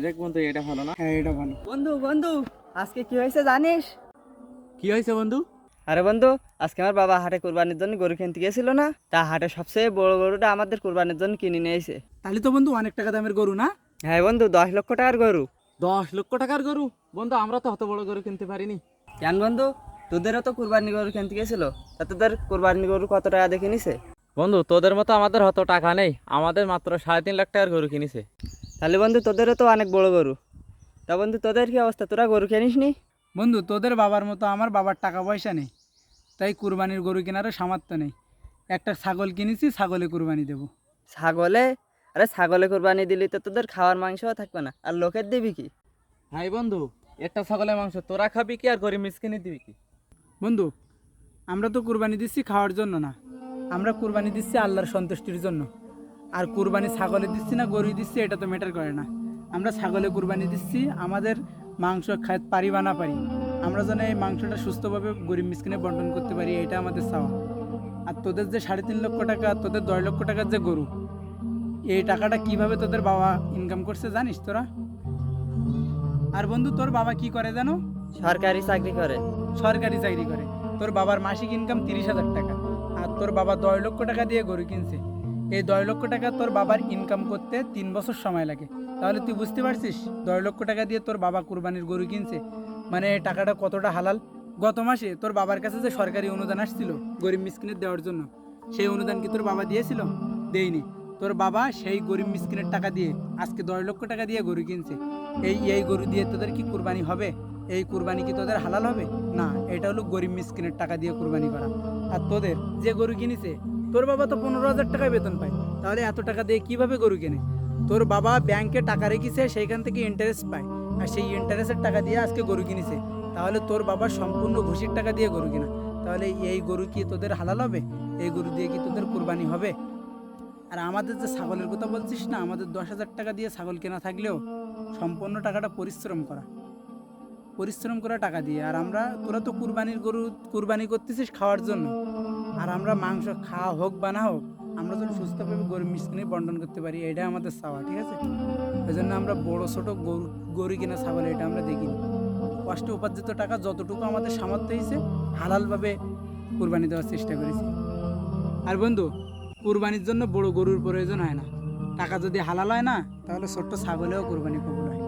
দেখ বন্ধু, এটা ভালো না? হ্যাঁ, এটা ভালো। বন্ধু বন্ধু, আজকে কি হয়েছে জানিস? কি হয়েছে বন্ধু? আরে বন্ধু, আজকে আমার বাবা হাটে কুরবানির জন্য গরু কিনতে গেছিল না, তা হাটে সবচেয়ে বড় গরুটা আমাদের কুরবানির জন্য কিনে নিয়ে এসে। তাহলে তো বন্ধু অনেক টাকা দামের গরু না? হ্যাঁ বন্ধু, 10 লক্ষ টাকার গরু। 10 লক্ষ টাকার গরু? বন্ধু, আমরা তো অত বড় গরু কিনতে পারিনি। কেন বন্ধু, তোদেরও তো কুরবানি গরু কিনতে গেছিল, তা তোদের কুরবানি গরু কত টাকা দেখে নিছে? বন্ধু, তোদের মতো আমাদের অত টাকা নেই, আমাদের মাত্র 3.5 লাখ টাকার গরু কিনেছে। তাহলে বন্ধু তোদেরও তো অনেক বড় গরু। তা বন্ধু তোদের কি অবস্থা, তোরা গরু কিনিস নি? বন্ধু, তোদের বাবার মতো আমার বাবার টাকা পয়সা নেই, তাই কুরবানির গরু কেনারও সামর্থ্য নেই। একটা ছাগল কিনেছি, ছাগলে কুরবানি দেবো। ছাগলে? আরে ছাগলে কুরবানি দিলি তো তোদের খাওয়ার মাংসও থাকবে না, আর লোকের দিবি কি? হাই বন্ধু, একটা ছাগলের মাংস তোরা খাবি কি আর গরিব মিসকিনে দিবি কি? বন্ধু, আমরা তো কুরবানি দিচ্ছি খাওয়ার জন্য না, আমরা কুরবানি দিচ্ছি আল্লাহর সন্তুষ্টির জন্য। আর কুরবানি ছাগলে দিচ্ছি না গরু দিচ্ছি এটা তো ম্যাটার করে না। আমরা ছাগলে কুরবানি দিচ্ছি, আমাদের মাংস খায় পারি বা না পারি, আমরা যেন এই মাংসটা সুস্থভাবে গরিব মিসকিনে বন্টন করতে পারি, এটা আমাদের চাওয়া। আর তোদের যে 3.5 লক্ষ টাকা, তোদের 10 লক্ষ টাকার যে গরু, এই টাকাটা কিভাবে তোদের বাবা ইনকাম করছে জানিস তোরা? আর বন্ধু, তোর বাবা কি করে জানো? সরকারি চাকরি করে। সরকারি চাকরি করে। তোর বাবার মাসিক ইনকাম 30,000 টাকা, আর তোর বাবা 10 লক্ষ টাকা দিয়ে গরু কিনছে। এই 10 লক্ষ টাকা তোর বাবার ইনকাম করতে 3 বছর সময় লাগে। তাহলে তুই বুঝতে পারছিস 10 লক্ষ টাকা দিয়ে তোর বাবা কুরবানির গরু কিনছে, মানে এই টাকাটা কতটা হালাল। গত মাসে তোর বাবার কাছে যে সরকারি অনুদান আসছিল গরিব মিসকিনের দেওয়ার জন্য, সেই অনুদান কি তোর বাবা দিয়েছিল? দেয়নি। তোর বাবা সেই গরিব মিসকিনের টাকা দিয়ে আজকে 10 লক্ষ টাকা দিয়ে গরু কিনছে। এই গরু দিয়ে তোদের কি কুরবানি হবে? এই কুরবানি কি তোদের হালাল হবে? না, এটা হলো গরিব মিসকিনের টাকা দিয়ে কুরবানি করা। আর তোদের যে গরু কিনেছে, তোর বাবা তো 15,000 টাকায় বেতন পায়, তাহলে এত টাকা দিয়ে কিভাবে গরু কেনে? তোর বাবা ব্যাংকে টাকা রেখেছে, সেইখান থেকে ইন্টারেস্ট পায়, আর সেই ইন্টারেস্টের টাকা দিয়ে আজকে গরু কিনেছে। তাহলে তোর বাবা সম্পূর্ণ ঘুষির টাকা দিয়ে গরু কিনা, তাহলে এই গরু কি তোদের হালাল হবে? এই গরু দিয়ে কি তোদের কুরবানি হবে? আর আমাদের যে ছাগলের কথা বলছিস না, আমাদের 10,000 টাকা দিয়ে ছাগল কেনা থাকলেও সম্পূর্ণ টাকাটা পরিশ্রম করা টাকা দিয়ে। আর তোরা তো কুরবানির গরু কুরবানি করতেছিস খাওয়ার জন্য, আর আমরা মাংস খাওয়া হোক বা না হোক, আমরা যেন সুস্থভাবে গরিব মিসকিনে বন্টন করতে পারি, এটা আমাদের চাওয়া, ঠিক আছে? ওই জন্য আমরা বড় ছোট গরু কিনা ছাগল এটা আমরা দেখিনি। কষ্টে উপার্জিত টাকা যতটুকু আমাদের সামর্থ্য হয়েছে হালালভাবে কুরবানি দেওয়ার চেষ্টা করেছি। আর বন্ধু, কুরবানির জন্য বড় গরুর প্রয়োজন হয় না, টাকা যদি হালাল হয় না, তাহলে ছোট্ট ছাগলেও কুরবানি কবুল হয়।